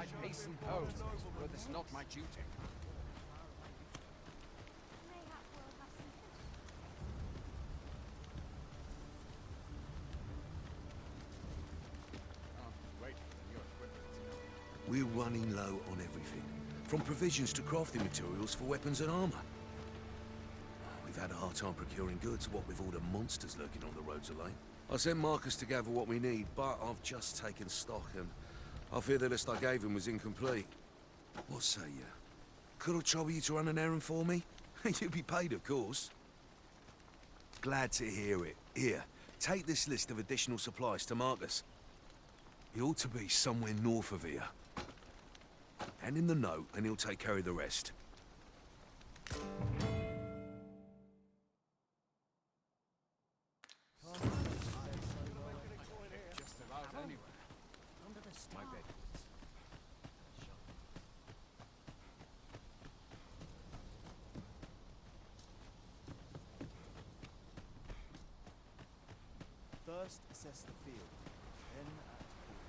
I hasten home, but it's not my duty. We're running low on everything, from provisions to crafting materials for weapons and armor. We've had a hard time procuring goods, what with all the monsters lurking on the roads of Lane. I sent Marcus to gather what we need, but I've just taken stock and I fear the list I gave him was incomplete. What say you? Could I trouble you to run an errand for me? You'd be paid, of course. Glad to hear it. Here, take this list of additional supplies to Marcus. He ought to be somewhere north of here. Hand him the note and he'll take care of the rest. Just about anywhere. Under the stars. My bed. First, assess the field, then act accordingly.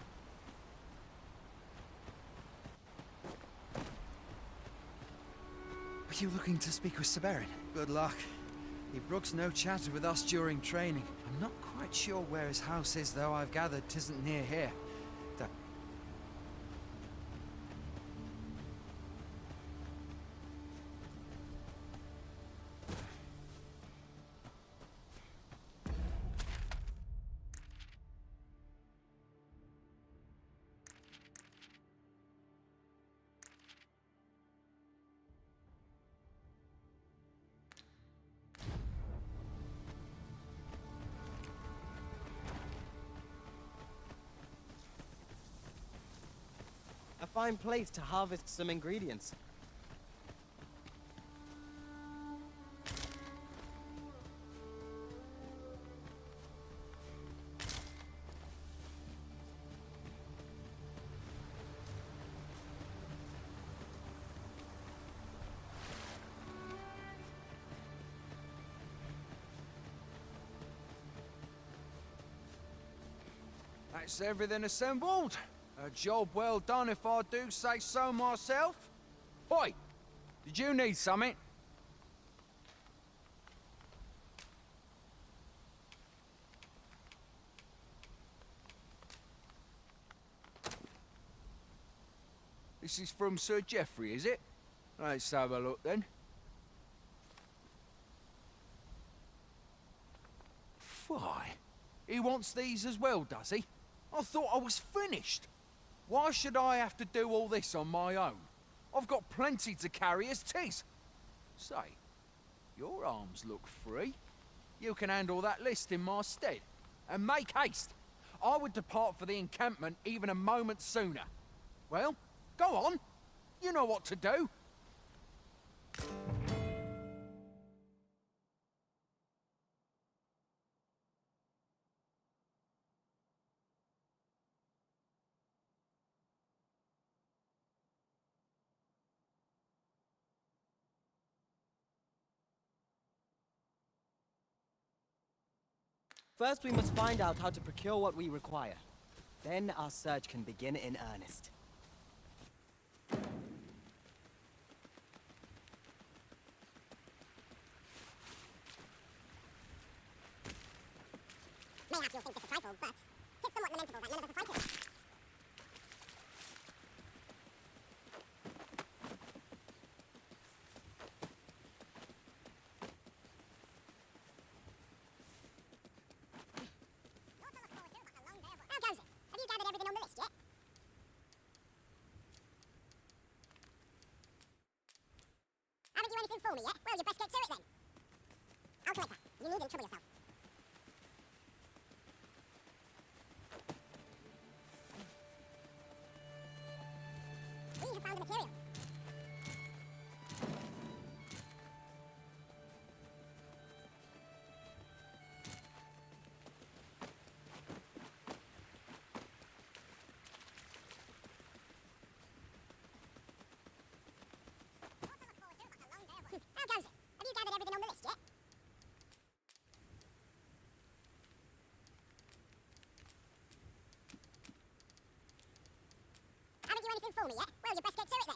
Are you looking to speak with Severin? Good luck. He brooks no chatter with us during training. I'm not quite sure where his house is, though I've gathered 'tisn't near here. A fine place to harvest some ingredients. That's everything assembled. A job well done if I do say so myself. Oi! Did you need something? This is from Sir Geoffrey, is it? Let's have a look then. Why? He wants these as well, does he? I thought I was finished. Why should I have to do all this on my own? I've got plenty to carry as 'tis. Say, your arms look free. You can handle that list in my stead. And make haste. I would depart for the encampment even a moment sooner. Well, go on. You know what to do. First, we must find out how to procure what we require. Then our search can begin in earnest. Mayhap you'll think this a trifle, but it's somewhat lamentable that none of us are fighters. How goes it? Have you gathered everything on the list yet? Haven't you anything for me yet? Well, you best get to it then. I'll collect that. You needn't trouble yourself. We have found the material. How goes it? Have you gathered everything on the list yet? Haven't you anything for for me yet? Well, you best get to it then.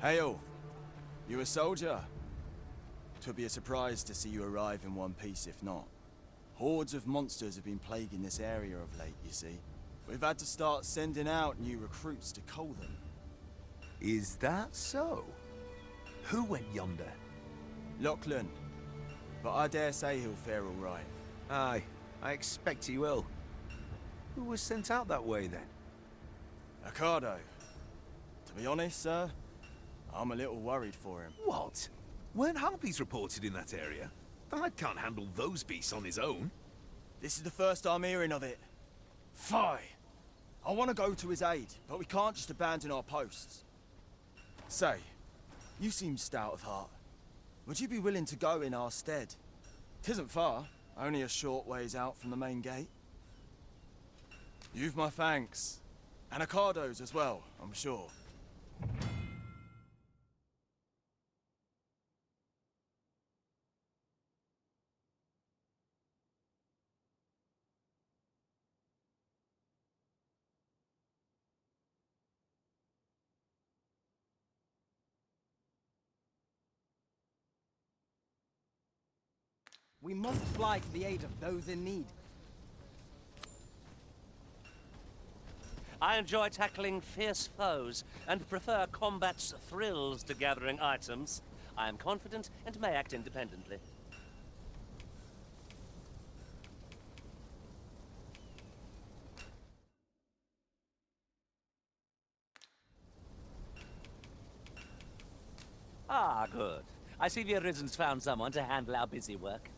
Hail! You a soldier? 'Twould be a surprise to see you arrive in one piece if not. Hordes of monsters have been plaguing this area of late, you see. We've had to start sending out new recruits to cull them. Is that so? Who went yonder? Lachlan. But I dare say he'll fare all right. Aye, I expect he will. Who was sent out that way then? Ocado. To be honest, sir, I'm a little worried for him. What? Weren't harpies reported in that area? The lad can't handle those beasts on his own. This is the first I'm hearing of it. Fie! I want to go to his aid, but we can't just abandon our posts. Say, you seem stout of heart. Would you be willing to go in our stead? 'Tisn't far, only a short ways out from the main gate. You've my thanks. And Ocado's as well, I'm sure. We must fly to the aid of those in need. I enjoy tackling fierce foes and prefer combat's thrills to gathering items. I am confident and may act independently. Ah, good. I see the Arisen's found someone to handle our busy work.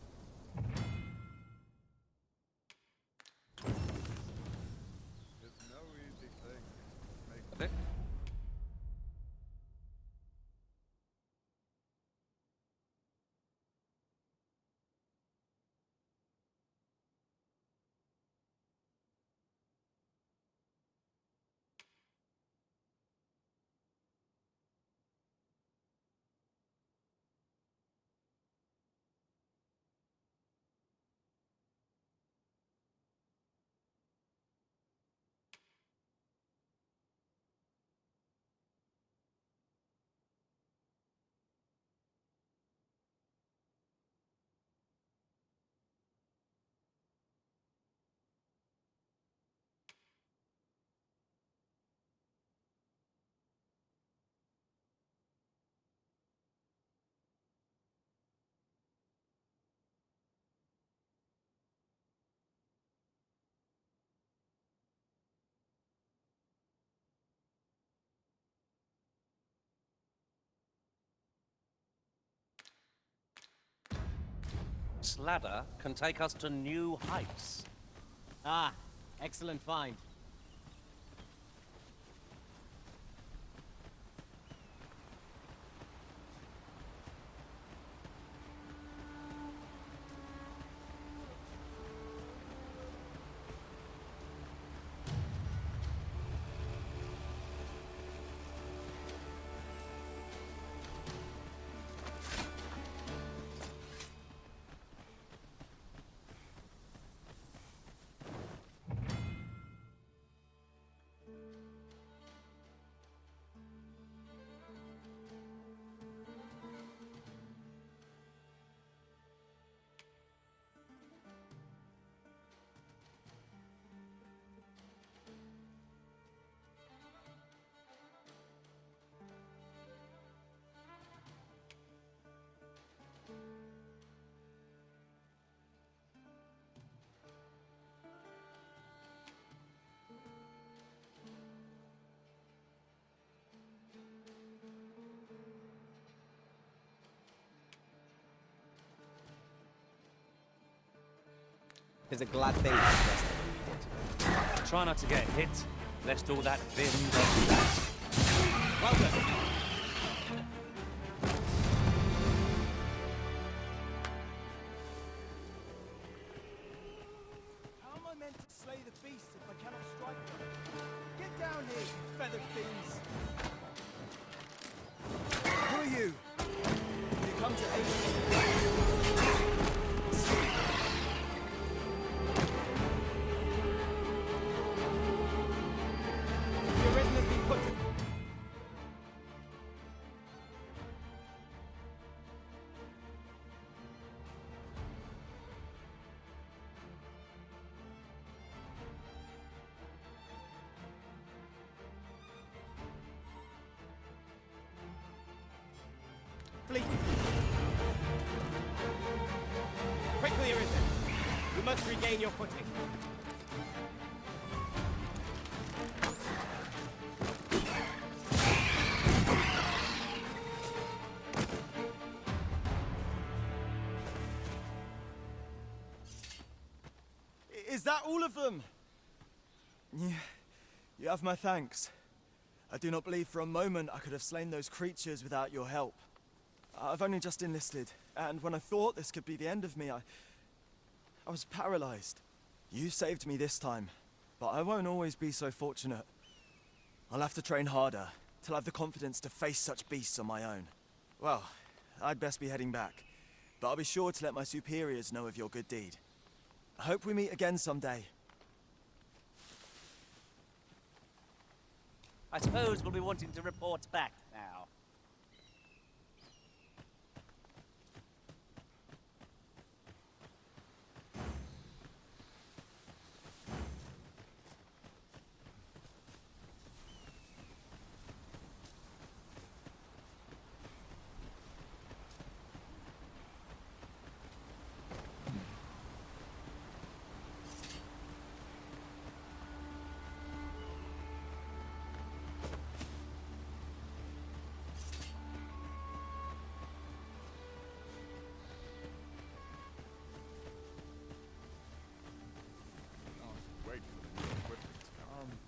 This ladder can take us to new heights. Ah, excellent find. It's a glad thing I guess that we did. Try not to get hit, lest all that vim get last. Welcome! Fleet! Quickly, Arisen! You must regain your footing. Is that all of them? Yeah, you have my thanks. I do not believe for a moment I could have slain those creatures without your help. I've only just enlisted, and when I thought this could be the end of me, I was paralyzed. You saved me this time, but I won't always be so fortunate. I'll have to train harder, till I have the confidence to face such beasts on my own. Well, I'd best be heading back, but I'll be sure to let my superiors know of your good deed. I hope we meet again someday. I suppose we'll be wanting to report back now.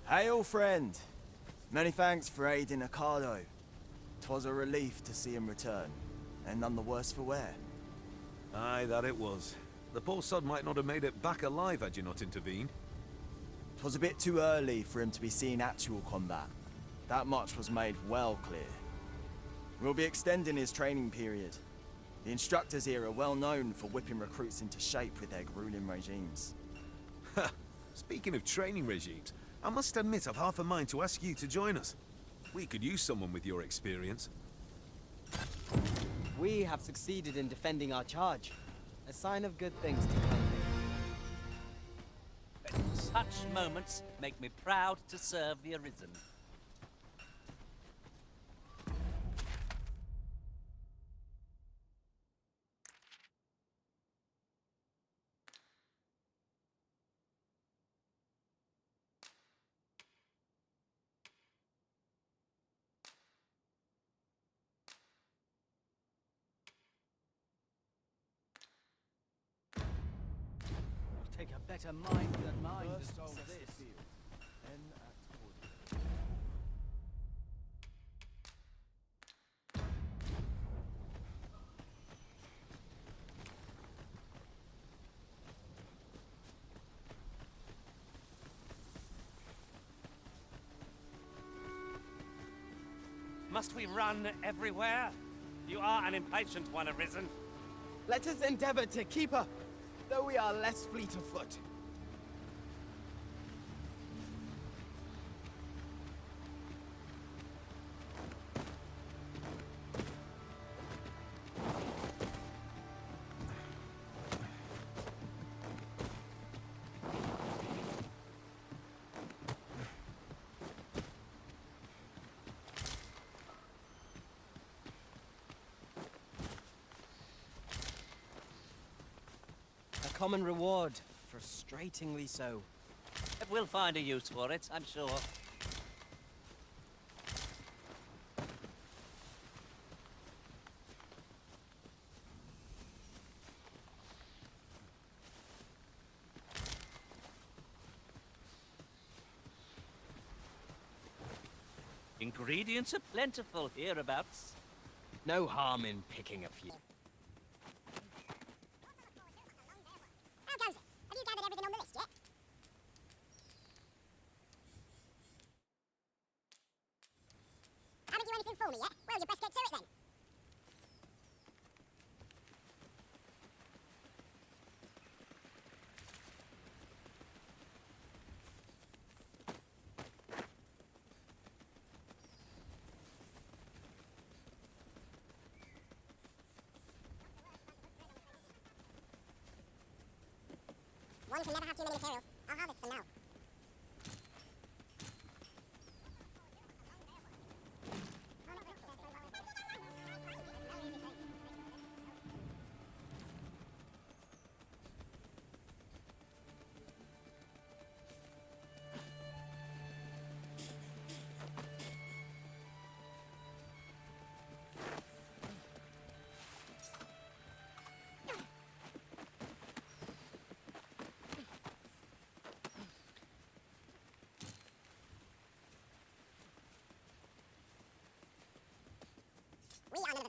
Hail, friend! Many thanks for aiding Ricardo. 'Twas a relief to see him return, and none the worse for wear. Aye, that it was. The poor sod might not have made it back alive had you not intervened. 'Twas a bit too early for him to be seeing actual combat. That much was made well clear. We'll be extending his training period. The instructors here are well known for whipping recruits into shape with their grueling regimes. Speaking of training regimes, I must admit I've half a mind to ask you to join us. We could use someone with your experience. We have succeeded in defending our charge. A sign of good things to come. Such moments make me proud to serve the Arisen. Take a better mind than mine First to solve assess the this. field, then act accordingly. Must we run everywhere? You are an impatient one, Arisen. Let us endeavor to keep up, though we are less fleet of foot. A common reward, frustratingly so. We'll find a use for it, I'm sure. Ingredients are plentiful hereabouts. No harm in picking a few. How goes it? Have you gathered everything on the list yet? Haven't you anything for me yet? Well, you best get to it then. One can never have too many materials. I'll harvest some now.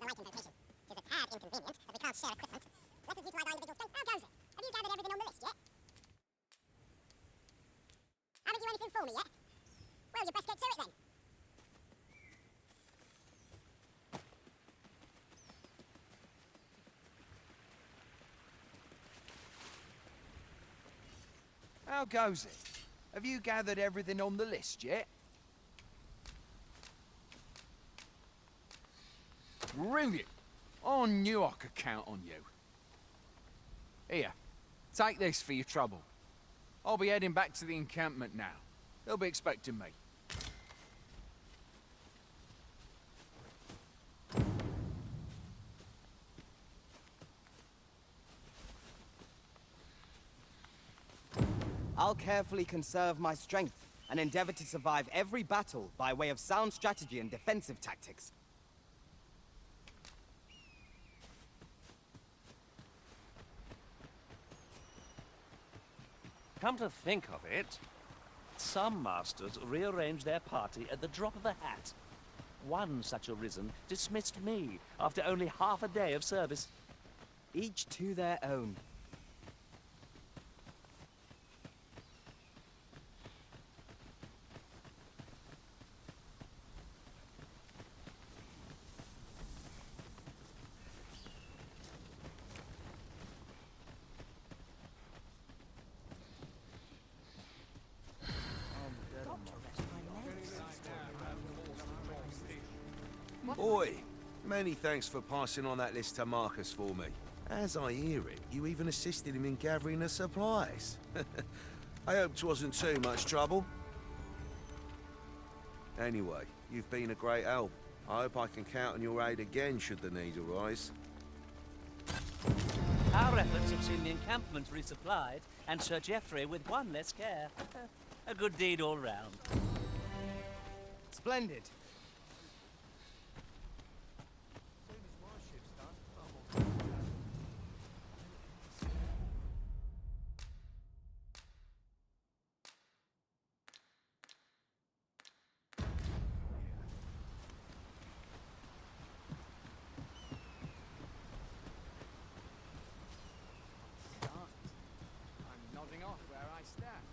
like invocation. It is a tad inconvenient, but we can't share equipment. Let us utilize our individual strength. How goes it? Have you gathered everything on the list yet? Haven't you anything for me yet? Well, you best get to it then. How goes it? Have you gathered everything on the list yet? Brilliant! I knew I could count on you. Here, take this for your trouble. I'll be heading back to the encampment now. They'll be expecting me. I'll carefully conserve my strength and endeavor to survive every battle by way of sound strategy and defensive tactics. Come to think of it, some masters rearrange their party at the drop of a hat. One such arisen dismissed me after only half a day of service. Each to their own. Boy, many thanks for passing on that list to Marcus for me. As I hear it, you even assisted him in gathering the supplies. I hope 'twasn't too much trouble. Anyway, you've been a great help. I hope I can count on your aid again should the need arise. Our efforts have seen the encampment resupplied, and Sir Geoffrey with one less care. A good deed all round. Splendid. I'm nodding off where I stand.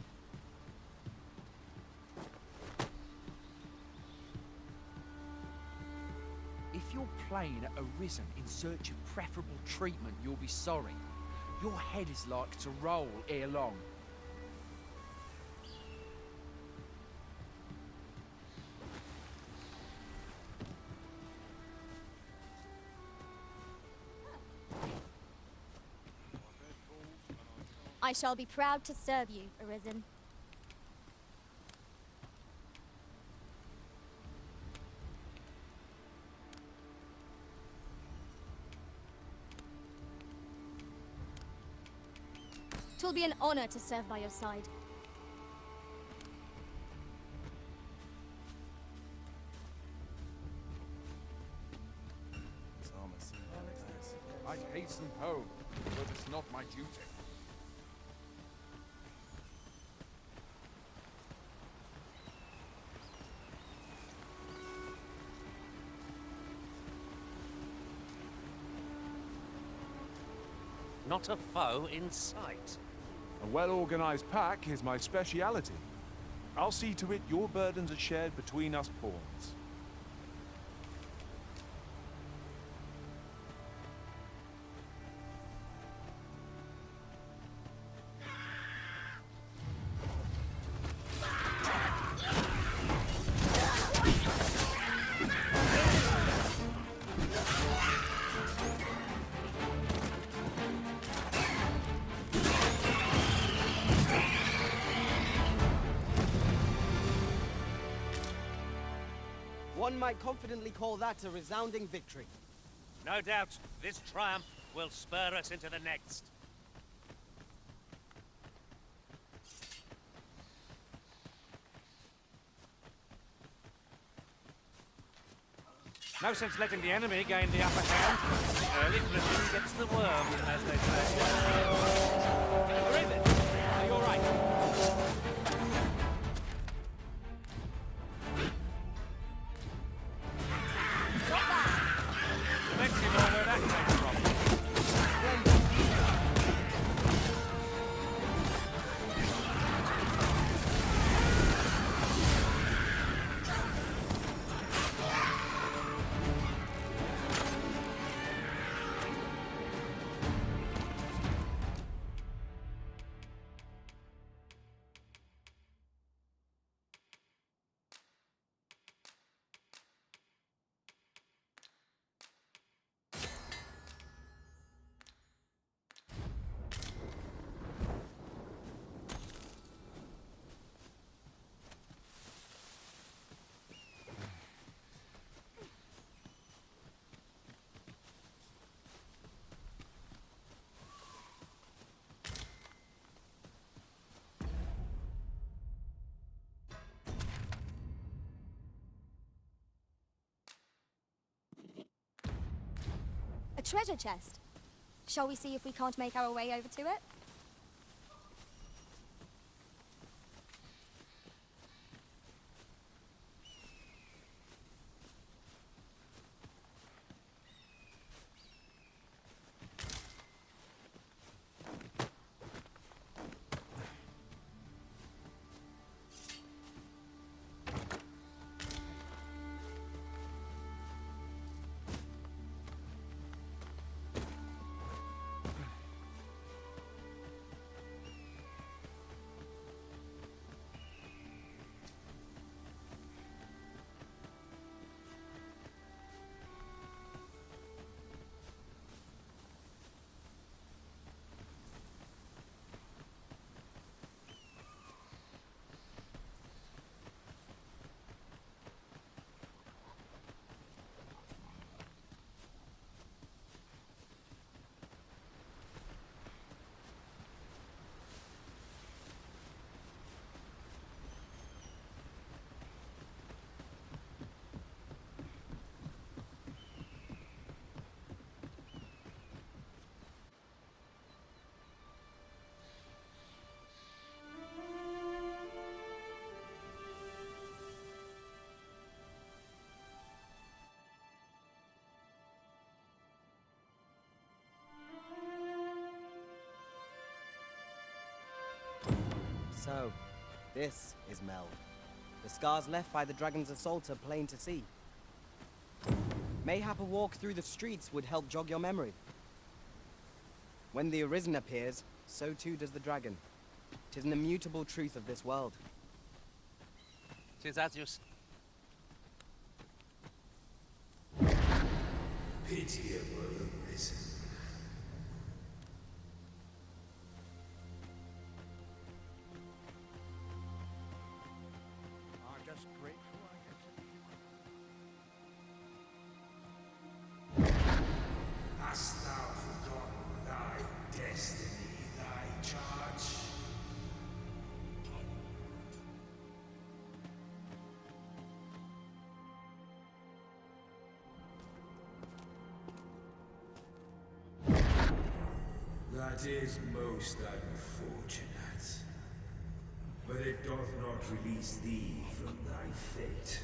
If you're playing at Arisen in search of preferable treatment, you'll be sorry. Your head is like to roll ere long. I shall be proud to serve you, Arisen. Twill be an honor to serve by your side. I hasten home, but it's not my duty. Not a foe in sight. A well-organized pack is my speciality. I'll see to it your burdens are shared between us pawns. One might confidently call that a resounding victory. No doubt this triumph will spur us into the next. No sense letting the enemy gain the upper hand. The early Britain gets the worm, as they say. Arisen, are you all right? The next treasure chest. Shall we see if we can't make our way over to it? So, this is Mel. The scars left by the dragon's assault are plain to see. Mayhap a walk through the streets would help jog your memory. When the Arisen appears, so too does the dragon. 'Tis an immutable truth of this world. 'Tis as you Pitiable Arisen. I'm just grateful I get to be Hast thou forgotten thy destiny, thy charge? That is most unfortunate. But it doth not release thee from thy fate.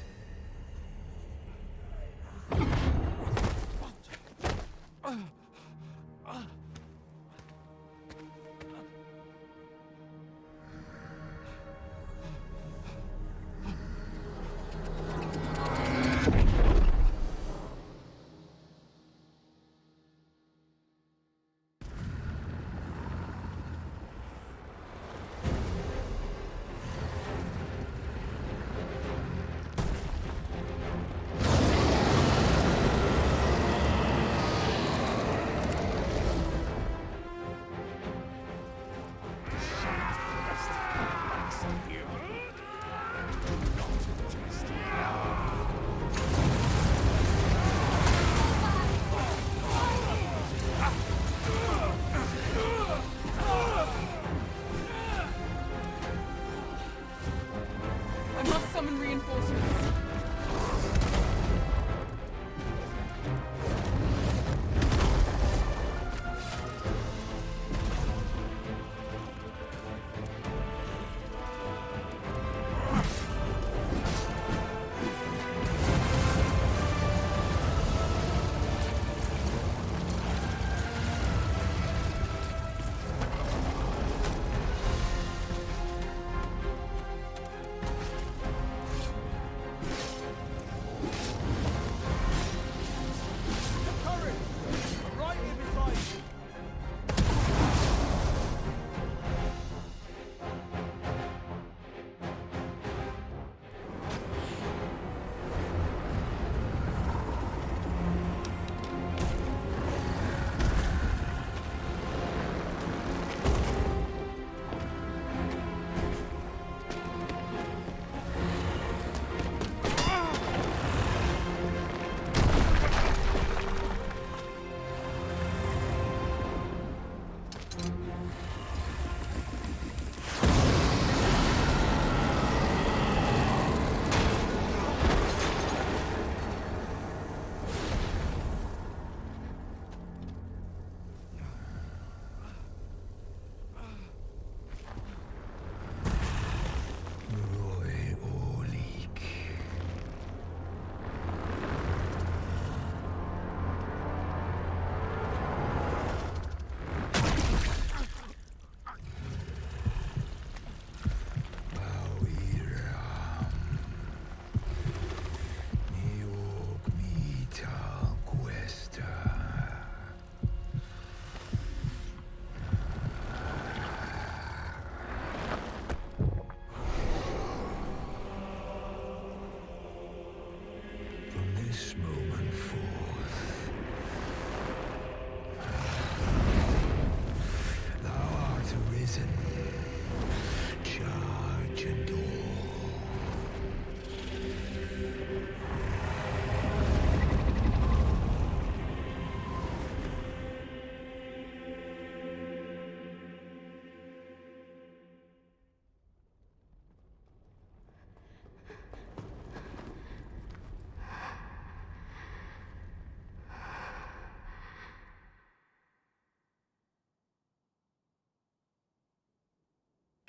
I must summon reinforcements.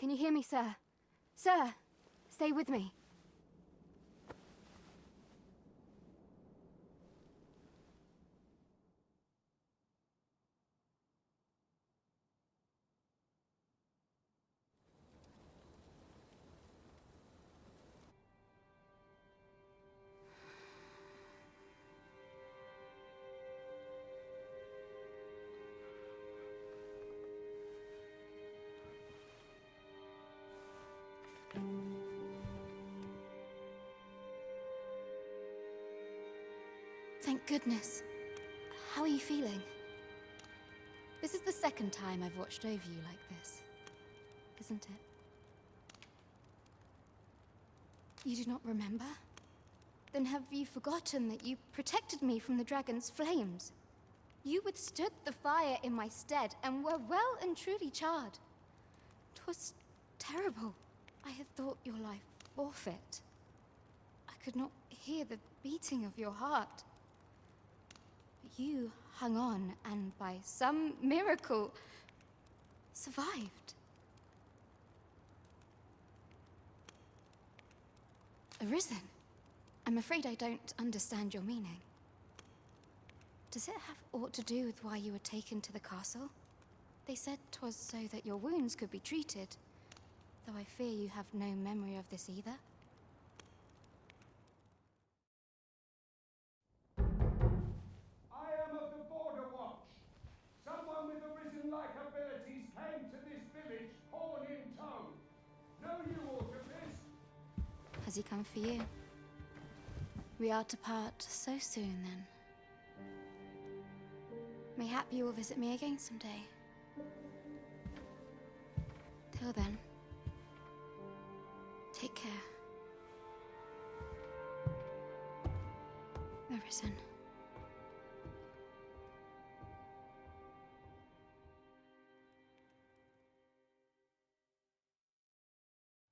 Can you hear me, sir? Sir, stay with me. Thank goodness. How are you feeling? This is the second time I've watched over you like this, isn't it? You do not remember? Then have you forgotten that you protected me from the dragon's flames? You withstood the fire in my stead and were well and truly charred. 'Twas terrible. I had thought your life forfeit. I could not hear the beating of your heart. But you hung on and by some miracle survived. Arisen? I'm afraid I don't understand your meaning. Does it have aught to do with why you were taken to the castle? They said 'twas so that your wounds could be treated, though I fear you have no memory of this either. I am of the Border Watch. Someone with arisen-like abilities came to this village, horn in tow. Know you aught of this? Has he come for you? We are to part so soon, then. Mayhap you will visit me again someday. Till then, take care. Arisen.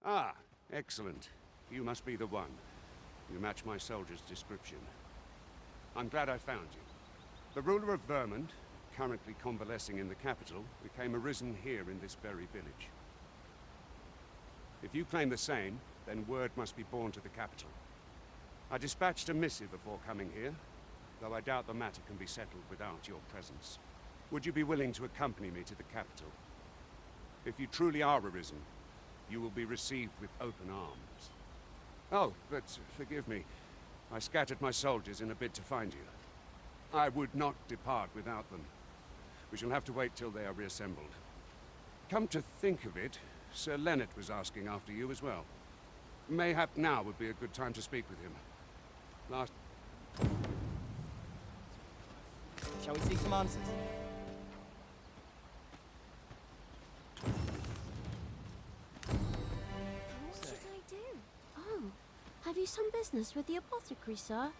Ah, excellent. You must be the one. You match my soldier's description. I'm glad I found you. The ruler of Vermont, currently convalescing in the capital, became arisen here in this very village. If you claim the same, then word must be borne to the capital. I dispatched a missive before coming here, though I doubt the matter can be settled without your presence. Would you be willing to accompany me to the capital? If you truly are arisen, you will be received with open arms. Oh, but forgive me. I scattered my soldiers in a bid to find you. I would not depart without them. We shall have to wait till they are reassembled. Come to think of it, Sir Leonard was asking after you as well. Mayhap now would be a good time to speak with him. Last... Shall we seek some answers? What should I do? Oh, have you some business with the apothecary, sir?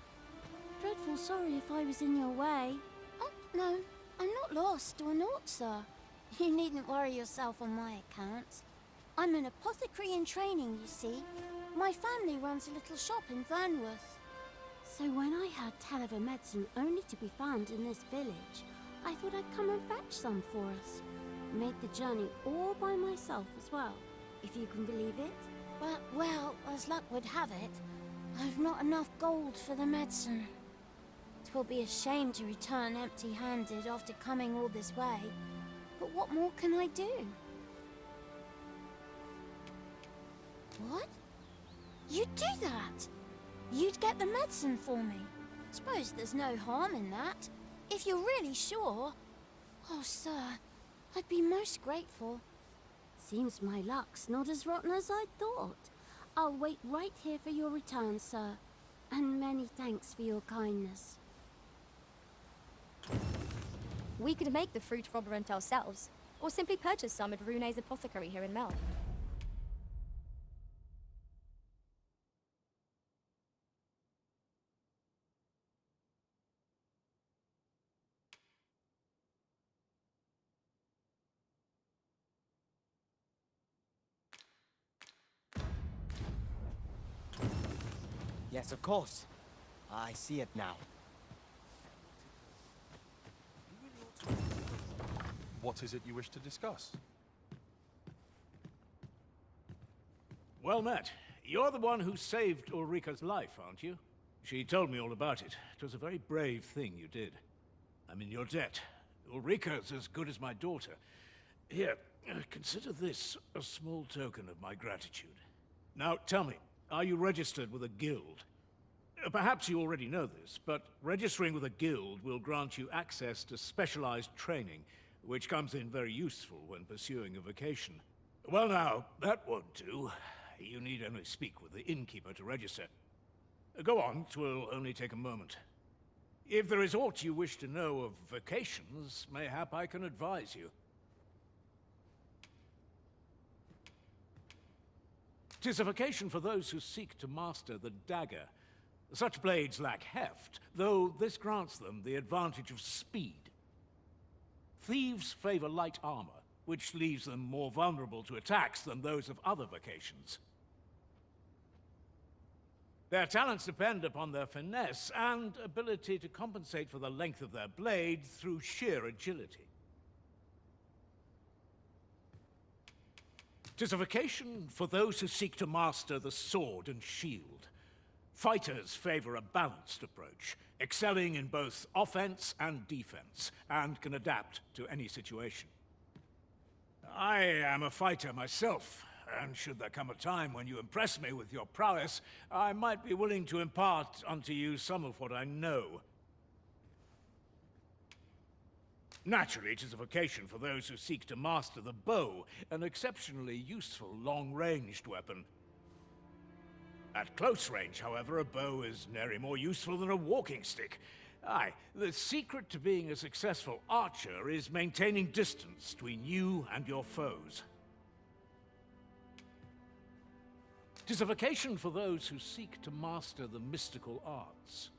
Dreadful sorry if I was in your way. Oh, no, I'm not lost or naught, sir. You needn't worry yourself on my account. I'm an apothecary in training, you see. My family runs a little shop in Vernworth. So when I heard tell of a medicine only to be found in this village, I thought I'd come and fetch some for us. Made the journey all by myself as well, if you can believe it. But, well, as luck would have it, I've not enough gold for the medicine. 'Twill be a shame to return empty-handed after coming all this way. But what more can I do? What? You'd do that? You'd get the medicine for me? Suppose there's no harm in that. If you're really sure. Oh, sir, I'd be most grateful. Seems my luck's not as rotten as I thought. I'll wait right here for your return, sir. And many thanks for your kindness. We could make the fruit frobrant ourselves, or simply purchase some at Rune's apothecary here in Mel. Yes, of course. I see it now. What is it you wish to discuss? Well met. You're the one who saved Ulrika's life, aren't you? She told me all about it. It was a very brave thing you did. I'm in your debt. Ulrika's as good as my daughter. Here, consider this a small token of my gratitude. Now, tell me, are you registered with a guild? Perhaps you already know this, but registering with a guild will grant you access to specialized training, which comes in very useful when pursuing a vocation. Well now, that won't do. You need only speak with the innkeeper to register. Go on, 'twill only take a moment. If there is aught you wish to know of vocations, mayhap I can advise you. 'Tis a vocation for those who seek to master the dagger. Such blades lack heft, though this grants them the advantage of speed. Thieves favor light armor, which leaves them more vulnerable to attacks than those of other vocations. Their talents depend upon their finesse and ability to compensate for the length of their blade through sheer agility. 'Tis a vocation for those who seek to master the sword and shield. Fighters favor a balanced approach, excelling in both offense and defense, and can adapt to any situation. I am a fighter myself, and should there come a time when you impress me with your prowess, I might be willing to impart unto you some of what I know. Naturally, it is a vocation for those who seek to master the bow, an exceptionally useful long-ranged weapon. At close range, however, a bow is nary more useful than a walking stick. Aye, the secret to being a successful archer is maintaining distance between you and your foes. 'Tis a vocation for those who seek to master the mystical arts.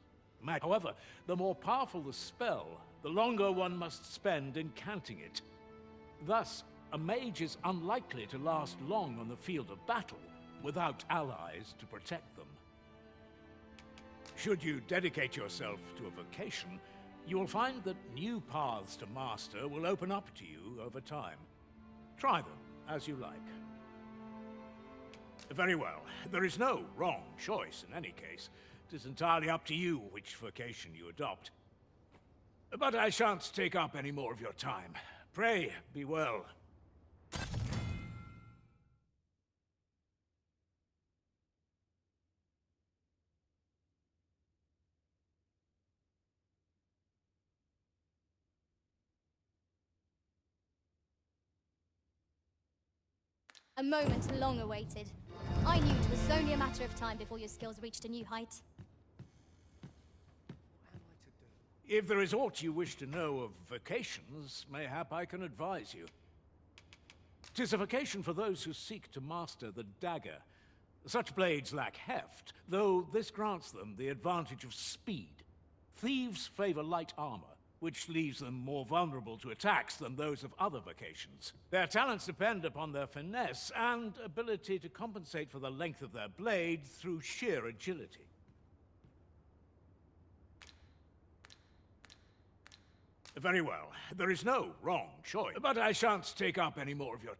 However, the more powerful the spell, the longer one must spend incanting it. Thus, a mage is unlikely to last long on the field of battle without allies to protect them. Should you dedicate yourself to a vocation, you will find that new paths to master will open up to you over time. Try them as you like. Very well. There is no wrong choice in any case. It is entirely up to you which vocation you adopt. But I shan't take up any more of your time. Pray, be well. A moment long awaited. I knew it was only a matter of time before your skills reached a new height. If there is aught you wish to know of vocations, mayhap I can advise you. 'Tis a vocation for those who seek to master the dagger. Such blades lack heft, though this grants them the advantage of speed. Thieves favor light armor, which leaves them more vulnerable to attacks than those of other vocations. Their talents depend upon their finesse and ability to compensate for the length of their blade through sheer agility. Very well. There is no wrong choice, but I shan't take up any more of your...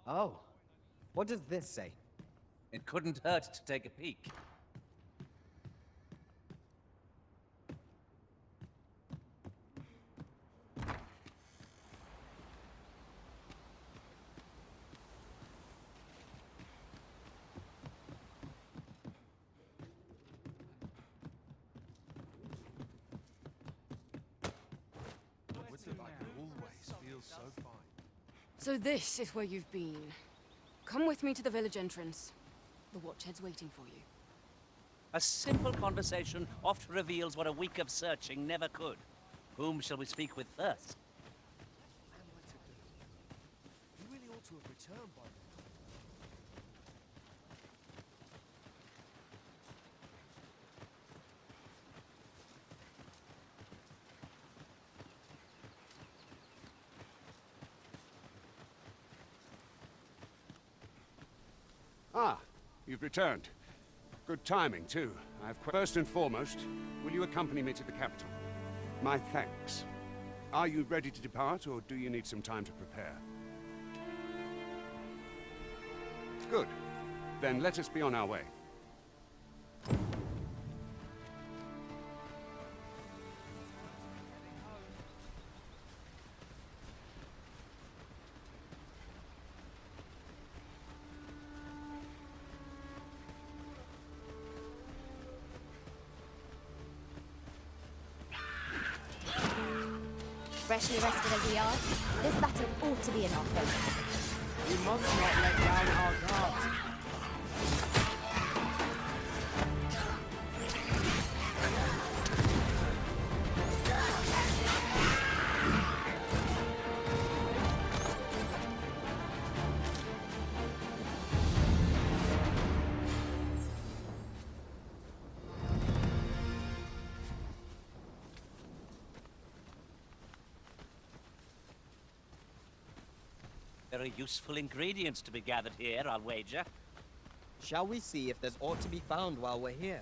Oh. What does this say? It couldn't hurt to take a peek. So this is where you've been. Come with me to the village entrance. The watchhead's waiting for you. A simple conversation oft reveals what a week of searching never could. Whom shall we speak with first? You really ought to have returned by now. Ah, you've returned. Good timing, too. First and foremost, will you accompany me to the capital? My thanks. Are you ready to depart, or do you need some time to prepare? Good. Then let us be on our way. Freshly rested as we are, this battle ought to be in our favour. We must not let down our guard. Very useful ingredients to be gathered here, I'll wager. Shall we see if there's aught to be found while we're here?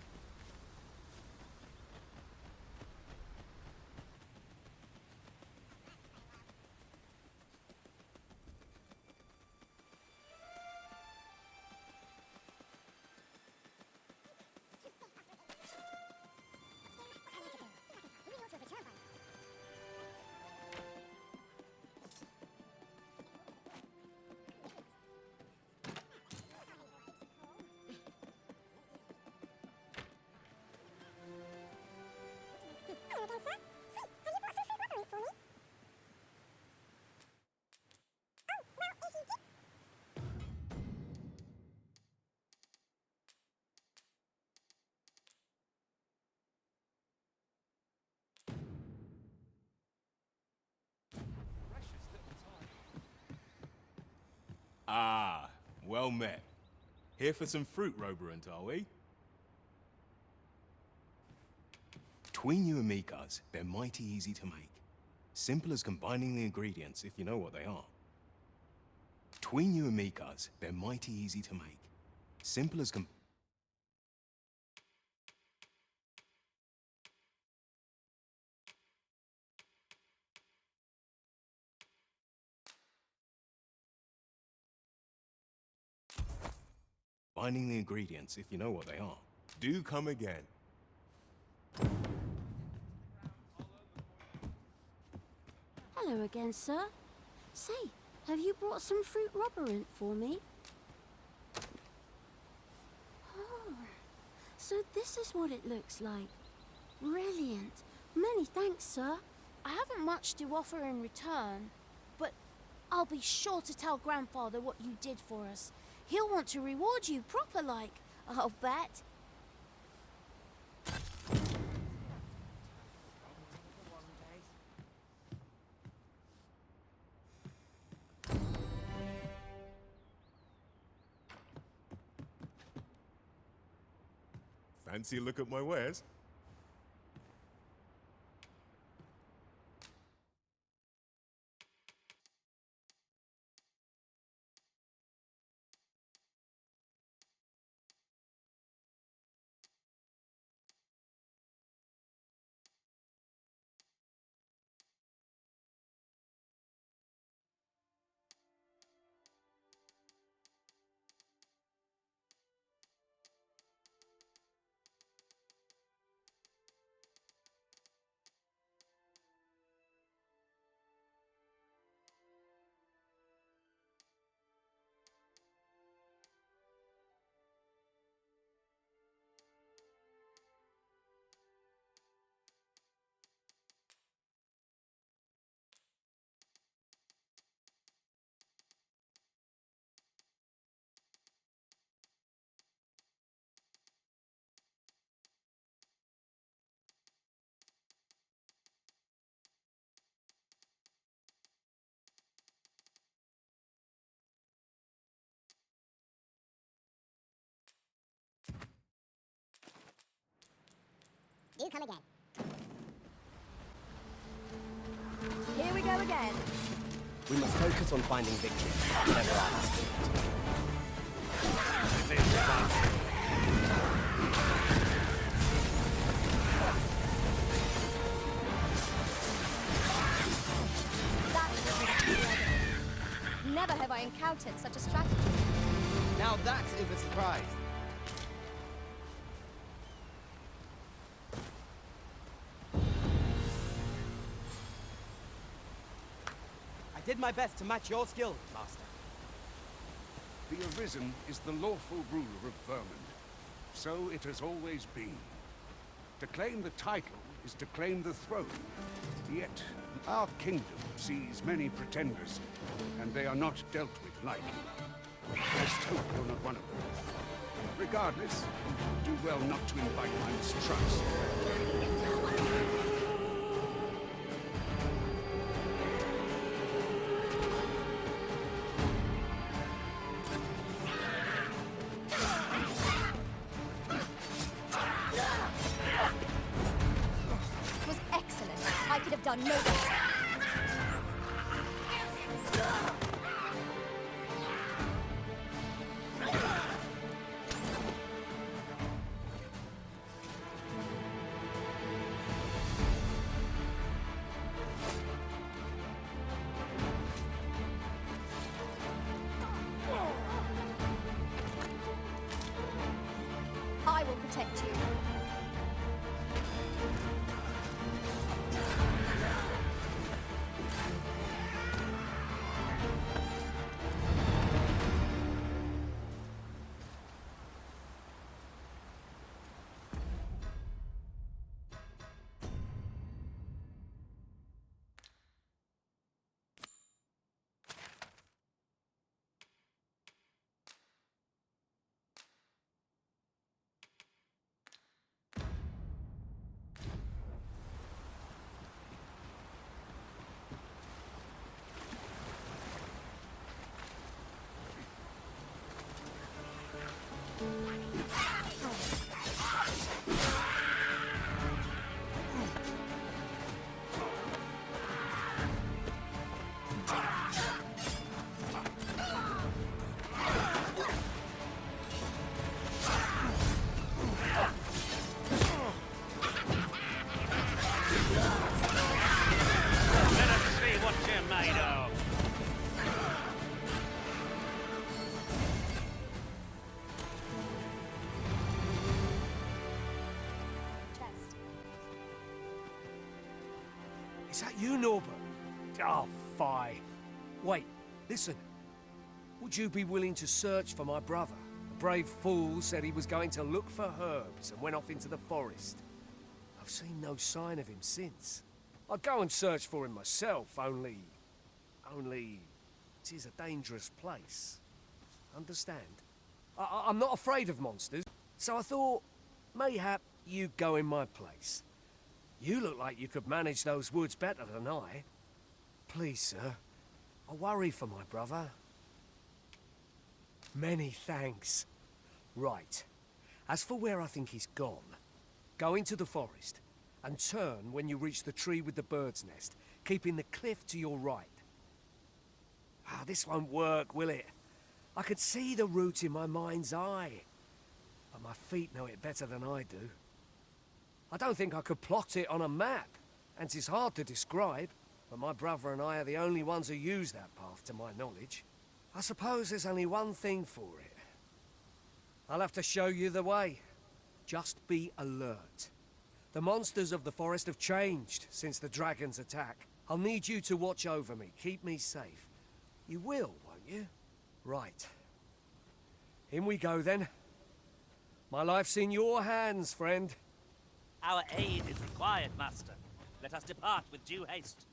Ah, well met. Here for some fruit, Roborant, are we? Between you and me, cuz, they're mighty easy to make. Simple as combining the ingredients, if you know what they are. Between you and me, cuz, they're mighty easy to make. Simple as combining the ingredients, if you know what they are. Do come again. Hello again, sir. Say, have you brought some fruit Roborant for me? Oh, so this is what it looks like. Brilliant. Many thanks, sir. I haven't much to offer in return, but I'll be sure to tell Grandfather what you did for us. He'll want to reward you proper like, I'll bet. Fancy a look at my wares? Do come again. Here we go again. We must focus on finding victory, whatever our Never have I encountered such a strategy. Now that is a surprise. I did my best to match your skill, Master. The Arisen is the lawful ruler of Vermund. So it has always been. To claim the title is to claim the throne. Yet, our kingdom sees many pretenders, and they are not dealt with lightly. Best hope you're not one of them. Regardless, do well not to invite my mistrust. Was excellent. I could have done no better. I will protect you. Let us see what you're made of. Chest. Is that you, Norbert? Oh, fie. Wait, listen. Would you be willing to search for my brother? A brave fool said he was going to look for herbs and went off into the forest. I've seen no sign of him since. I'd go and search for him myself, only... it is a dangerous place. Understand? I'm not afraid of monsters, so I thought, mayhap you'd go in my place. You look like you could manage those woods better than I. Please, sir. I worry for my brother. Many thanks. Right. As for where I think he's gone, go into the forest and turn when you reach the tree with the bird's nest, keeping the cliff to your right. Ah, this won't work, will it? I could see the route in my mind's eye, but my feet know it better than I do. I don't think I could plot it on a map, and it's hard to describe, but my brother and I are the only ones who use that path to my knowledge. I suppose there's only one thing for it. I'll have to show you the way. Just be alert. The monsters of the forest have changed since the dragon's attack. I'll need you to watch over me, keep me safe. You will, won't you? Right. In we go then. My life's in your hands, friend. Our aid is required, Master. Let us depart with due haste.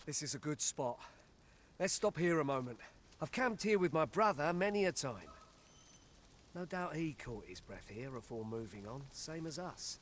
This is a good spot. Let's stop here a moment. I've camped here with my brother many a time. No doubt he caught his breath here before moving on, same as us.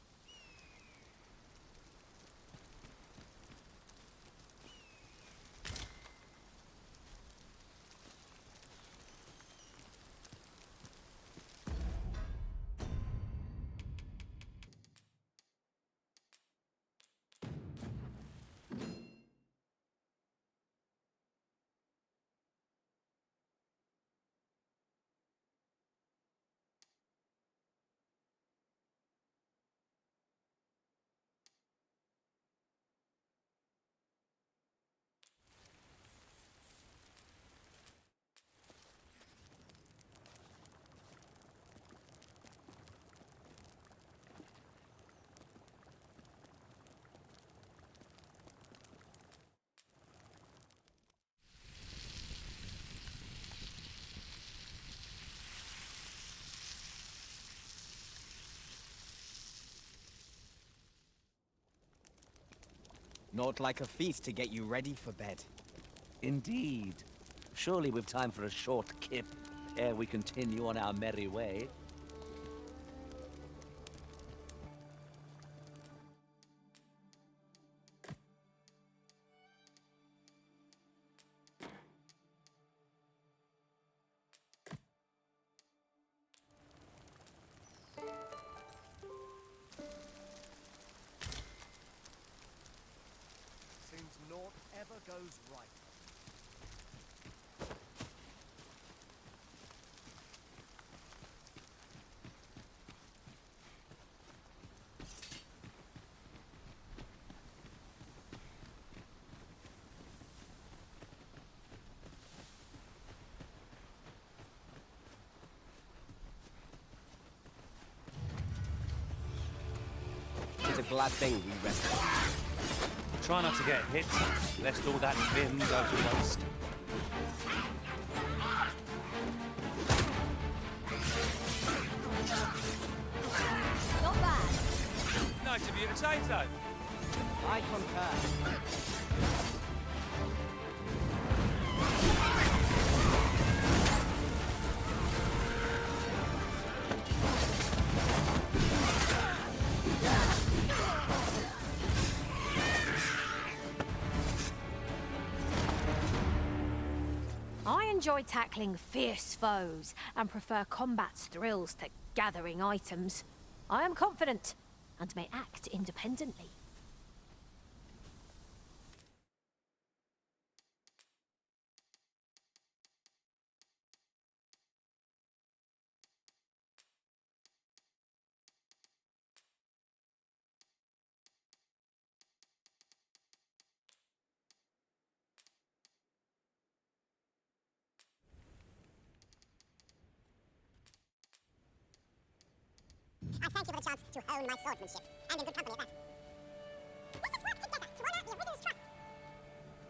Not like a feast to get you ready for bed. Indeed. Surely we've time for a short kip ere we continue on our merry way. Seems naught ever goes right. It's a glad thing we rested. Try not to get hit, lest all that vim go to waste. Not bad. Nice of you to say so. I concur. I enjoy tackling fierce foes and prefer combat's thrills to gathering items. I am confident and may act independently. I thank you for the chance to hone my swordsmanship, and in good company at that. Let us work together to honor the Origin's trust.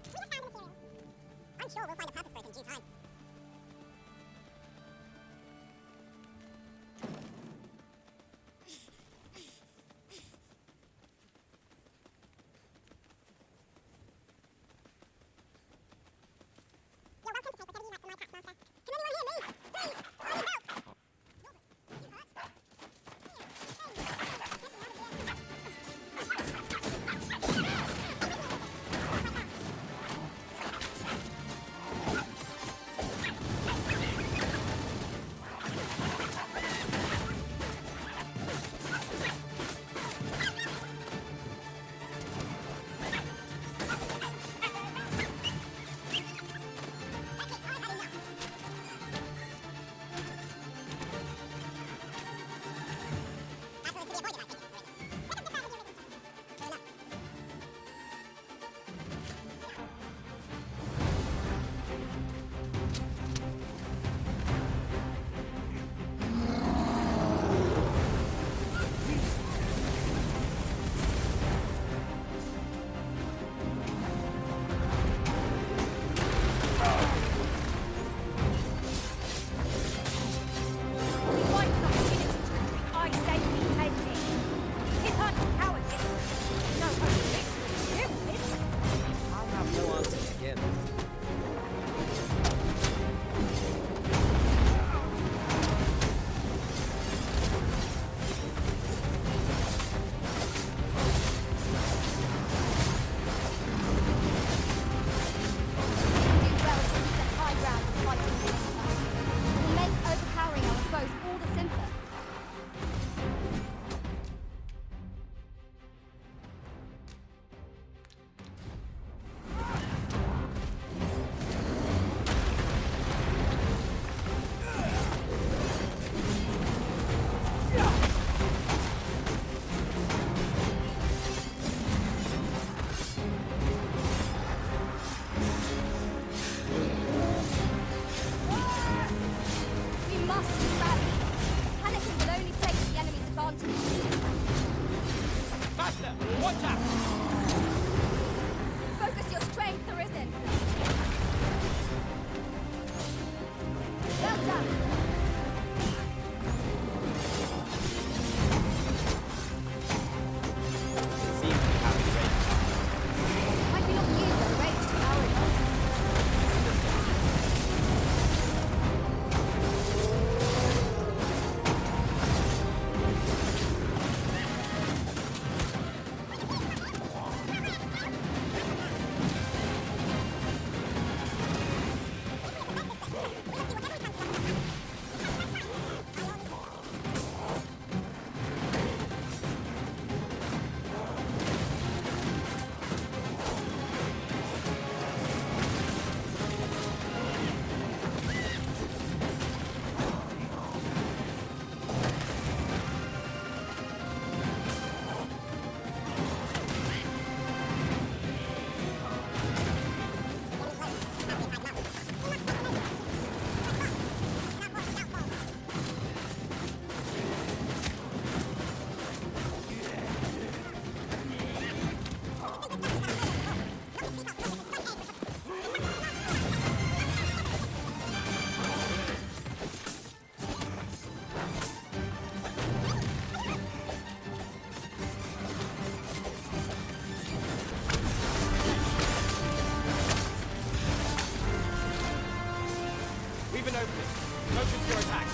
We have found the material. I'm sure we'll find a purpose for it in due time. You're welcome to take whatever you like from my task, Master. Can anyone hear me? Please, I need help! Robert, you hurt? Watch out! Focus your strength, Arisen. Well done. Seems to have a great Might be not you, but ranged power enough. We've an opening. Motion to your attack.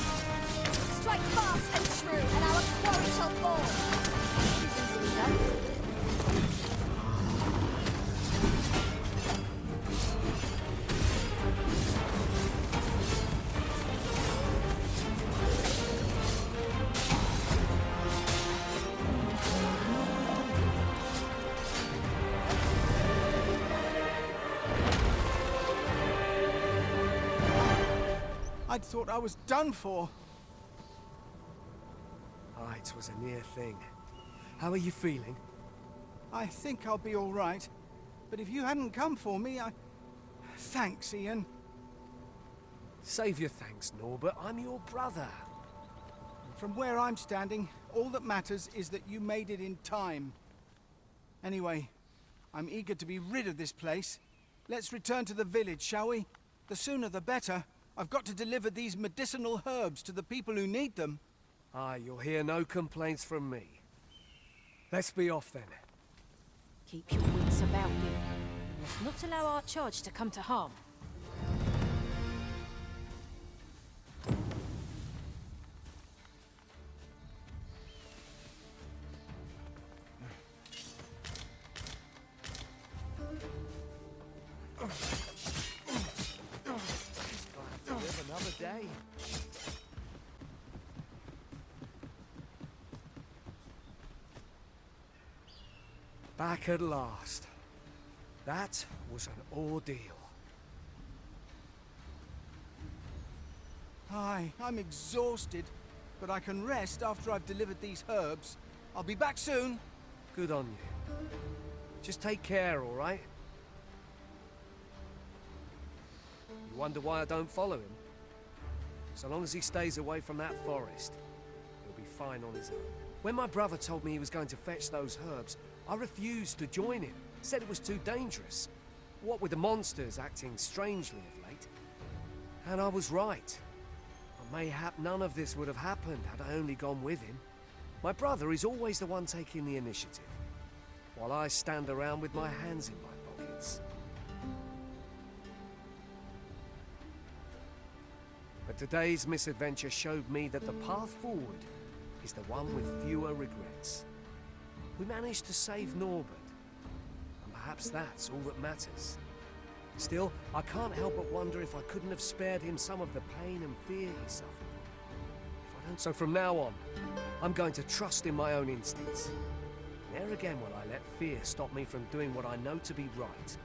Strike fast and true, and our quarry shall fall. Easily done. I'd thought I was done for. Ah, it was a near thing. How are you feeling? I think I'll be all right. But if you hadn't come for me, Thanks, Ian. Save your thanks, Norbert. I'm your brother. From where I'm standing, all that matters is that you made it in time. Anyway, I'm eager to be rid of this place. Let's return to the village, shall we? The sooner the better. I've got to deliver these medicinal herbs to the people who need them. Ah, you'll hear no complaints from me. Let's be off then. Keep your wits about you. You must not allow our charge to come to harm. Another day. Back at last. That was an ordeal. Aye, I'm exhausted, but I can rest after I've delivered these herbs. I'll be back soon. Good on you. Just take care, all right? You wonder why I don't follow him? So long as he stays away from that forest, he'll be fine on his own. When my brother told me he was going to fetch those herbs, I refused to join him. Said it was too dangerous. What with the monsters acting strangely of late. And I was right. But mayhap none of this would have happened had I only gone with him. My brother is always the one taking the initiative, while I stand around with my hands in my pockets. But today's misadventure showed me that the path forward is the one with fewer regrets. We managed to save Norbert, and perhaps that's all that matters. Still, I can't help but wonder if I couldn't have spared him some of the pain and fear he suffered. If I don't, so from now on, I'm going to trust in my own instincts. Never again will I let fear stop me from doing what I know to be right.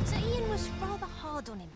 So Ian was rather hard on him.